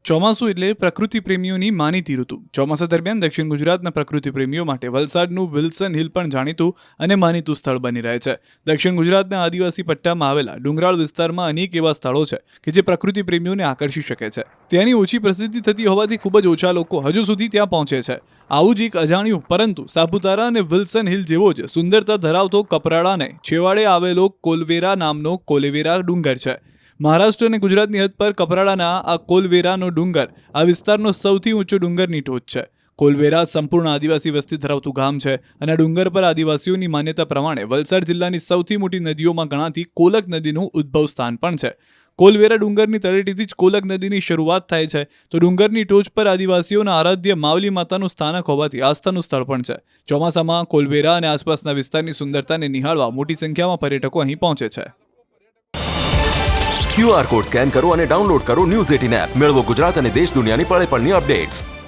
ચોમાસું એટલે પ્રકૃતિ પ્રેમીઓની માનીતી ઋતુ. ચોમાસા દરમિયાન દક્ષિણ ગુજરાતના પ્રકૃતિ પ્રેમીઓ માટે વલસાડનું વિલ્સન હિલ પણ જાણીતું અને માનીતું સ્થળ બની રહે છે. દક્ષિણ ગુજરાતના આદિવાસી પટ્ટામાં આવેલા ડુંગરાળ વિસ્તારમાં અનેક એવા સ્થળો છે કે જે પ્રકૃતિ પ્રેમીઓને આકર્ષી શકે છે. ત્યાંની ઓછી પ્રસિદ્ધિ થતી હોવાથી ખૂબ જ ઓછા લોકો હજુ સુધી ત્યાં પહોંચે છે. આવું જ એક અજાણ્યું પરંતુ સાપુતારા અને વિલ્સન હિલ જેવો જ સુંદરતા ધરાવતો કપરાડાને છેવાડે આવેલો કોલવેરા નામનો કોલેવેરા ડુંગર છે. મહારાષ્ટ્ર અને ગુજરાતની હદ પર કપરાડાના આ કોલવેરાનો ડુંગર આ વિસ્તારનો સૌથી ઊંચો ડુંગરની ટોચ છે. કોલવેરા સંપૂર્ણ આદિવાસી વસ્તી ધરાવતું ગામ છે અને આ ડુંગર પર આદિવાસીઓની માન્યતા પ્રમાણે વલસાડ જિલ્લાની સૌથી મોટી નદીઓમાં ગણાતી કોલક નદીનું ઉદ્ભવ સ્થાન પણ છે. કોલવેરા ડુંગરની તળેટીથી જ કોલક નદીની શરૂઆત થાય છે, તો ડુંગરની ટોચ પર આદિવાસીઓના આરાધ્ય માવલી માતાનું સ્થાનક હોવાથી આસ્થાનું સ્થળ પણ છે. ચોમાસામાં કોલવેરા અને આસપાસના વિસ્તારની સુંદરતાને નિહાળવા મોટી સંખ્યામાં પર્યટકો અહીં પહોંચે છે. QR કોડ સ્કેન કરો અને ડાઉનલોડ કરો ન્યૂઝ 18 એપ. મેળવો ગુજરાત અને દેશ દુનિયાની પળે પળની અપડેટ્સ.